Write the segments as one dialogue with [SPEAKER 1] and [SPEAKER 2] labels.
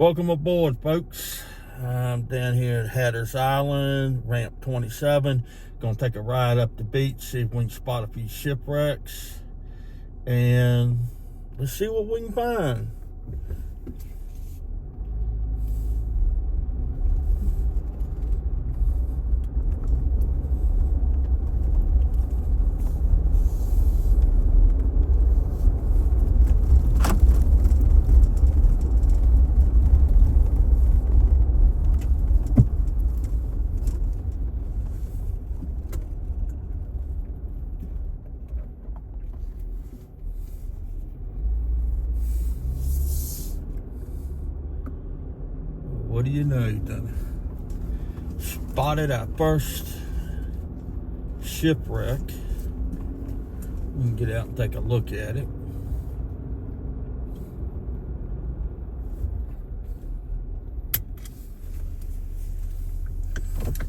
[SPEAKER 1] Welcome aboard, folks. I'm down here at Hatteras Island, ramp 27. Gonna take a ride up the beach, see if we can spot a few shipwrecks, and let's see what we can find. What do you know, you done spotted our first shipwreck. We can get out and take a look at it.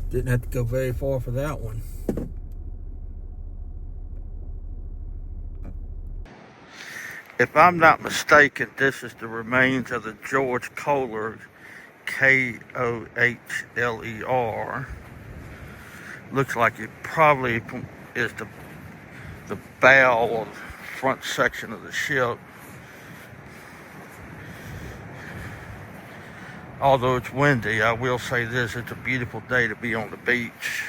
[SPEAKER 1] Didn't have to go very far for that one. If I'm not mistaken, this is the remains of the George Kohler, Kohler. Looks like it probably is the bow or the front section of the ship. Although it's windy, I will say this, it's a beautiful day to be on the beach.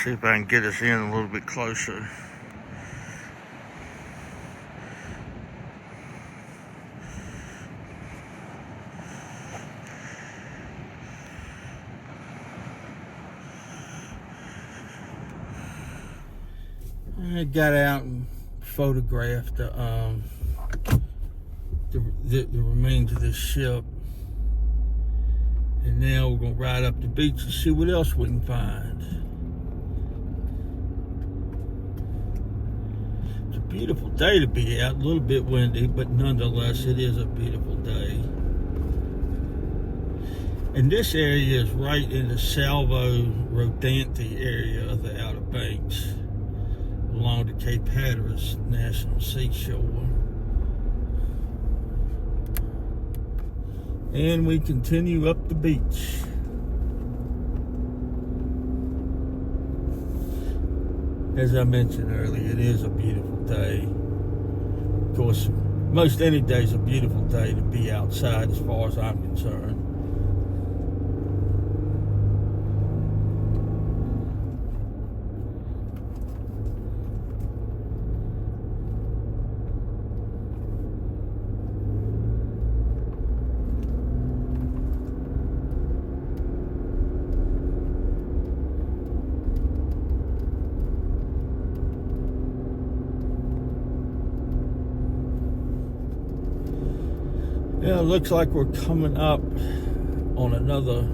[SPEAKER 1] See if I can get us in a little bit closer. I got out and photographed the remains of this ship, and now we're gonna ride up the beach and see what else we can find. It's a beautiful day to be out, a little bit windy, but nonetheless it is a beautiful day. And this area is right in the Salvo Rodanthe area of the Outer Banks, along the Cape Hatteras National Seashore. And we continue up the beach. As I mentioned earlier, it is a beautiful day. Of course, most any day is a beautiful day to be outside as far as I'm concerned. Yeah, it looks like we're coming up on another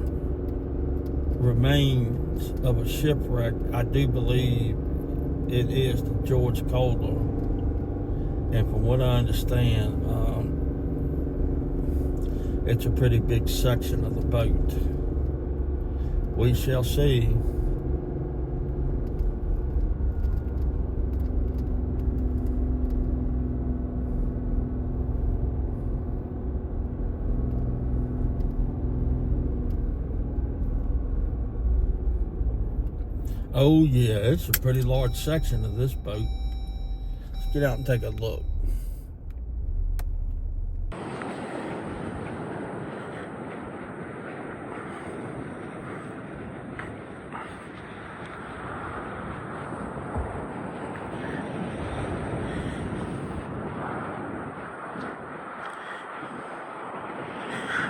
[SPEAKER 1] remains of a shipwreck. I do believe it is the George Kohler, and from what I understand, it's a pretty big section of the boat. We shall see. Oh yeah, it's a pretty large section of this boat. Let's get out and take a look.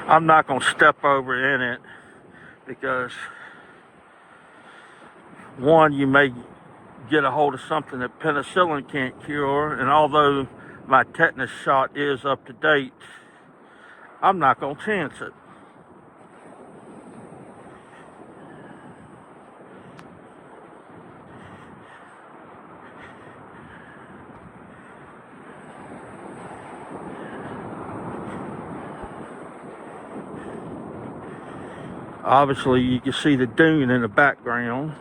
[SPEAKER 1] I'm not going to step over in it because one, you may get a hold of something that penicillin can't cure, and although my tetanus shot is up to date, I'm not going to chance it. Obviously, you can see the dune in the background.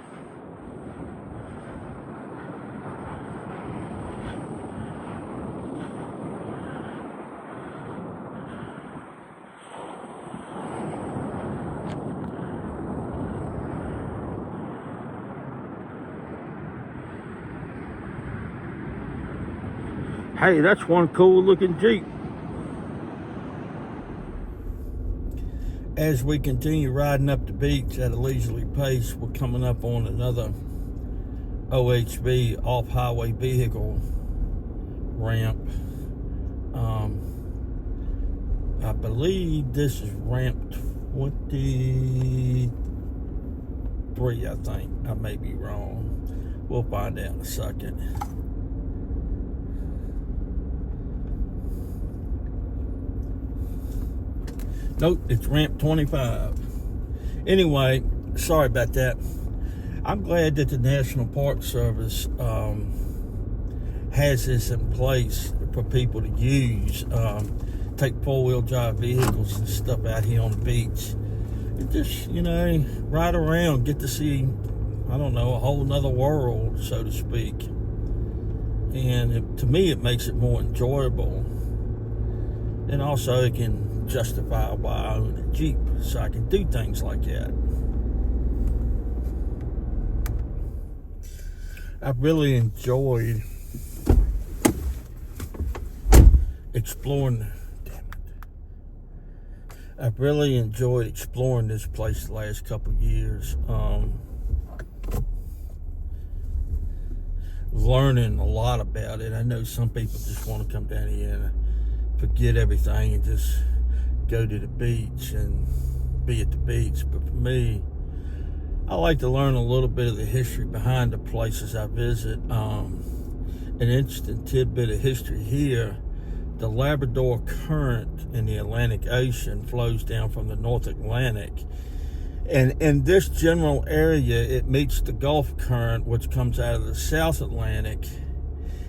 [SPEAKER 1] Hey, that's one cool looking Jeep. As we continue riding up the beach at a leisurely pace, we're coming up on another OHV, off-highway vehicle ramp. I believe this is ramp 23, I think. I may be wrong. We'll find out in a second. Nope, it's ramp 25. Anyway, sorry about that. I'm glad that the National Park Service has this in place for people to use. Take four-wheel drive vehicles and stuff out here on the beach. And just, ride around, get to see, I don't know, a whole nother world, so to speak. And to me, it makes it more enjoyable. And also, it can justify why I own a Jeep, so I can do things like that. I've really enjoyed exploring. I've really enjoyed exploring this place the last couple of years. Learning a lot about it. I know some people just want to come down here and forget everything and just go to the beach and be at the beach. But for me, I like to learn a little bit of the history behind the places I visit. An interesting tidbit of history here: the Labrador Current in the Atlantic Ocean flows down from the North Atlantic. And in this general area, it meets the Gulf Current, which comes out of the South Atlantic.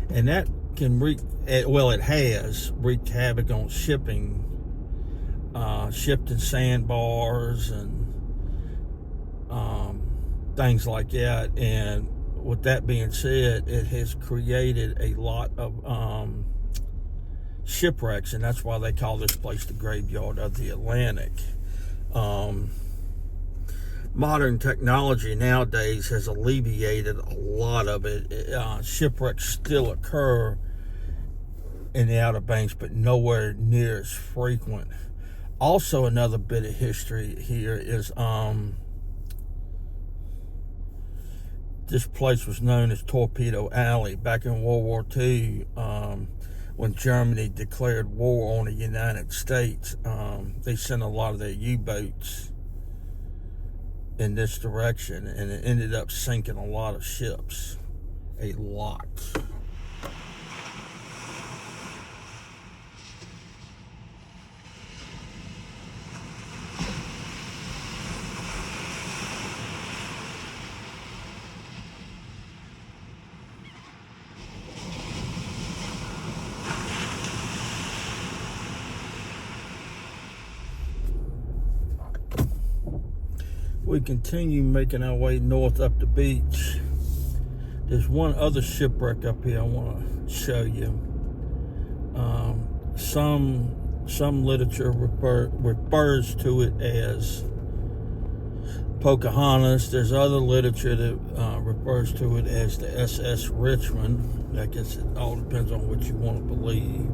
[SPEAKER 1] And that can it has wreaked havoc on shipping, shifting sandbars and things like that. And with that being said, it has created a lot of shipwrecks, and that's why they call this place the graveyard of the Atlantic. Modern technology nowadays has alleviated a lot of it. Shipwrecks still occur in the Outer Banks, but nowhere near as frequent. Also, another bit of history here is this place was known as Torpedo Alley back in World War II. When Germany declared war on the United States, they sent a lot of their U-boats in this direction, and it ended up sinking a lot of ships. A lot. We continue making our way north up the beach. There's one other shipwreck up here I want to show you. Some literature refers to it as Pocahontas. There's other literature that refers to it as the SS Richmond. I guess it all depends on what you want to believe.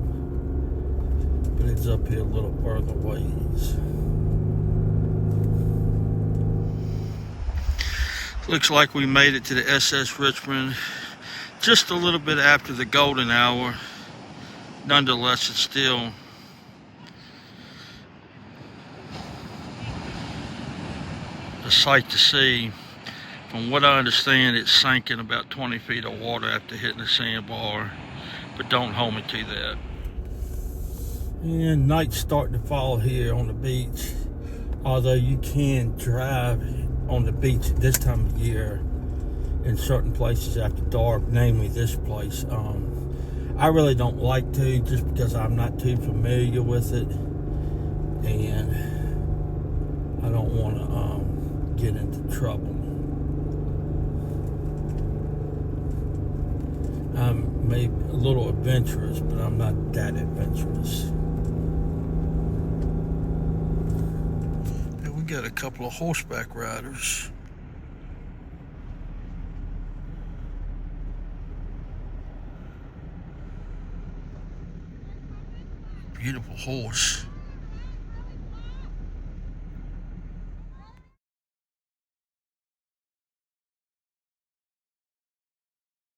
[SPEAKER 1] But it's up here a little further ways. Looks like we made it to the SS Richmond just a little bit after the golden hour. Nonetheless, it's still a sight to see. From what I understand, it sank in about 20 feet of water after hitting the sandbar, but don't hold me to that. And night's starting to fall here on the beach, although you can drive on the beach at this time of year in certain places after dark, namely this place. I really don't like to, just because I'm not too familiar with it, and I don't want to get into trouble. I'm maybe a little adventurous, but I'm not that adventurous. And we got a couple of horseback riders. beautiful horse.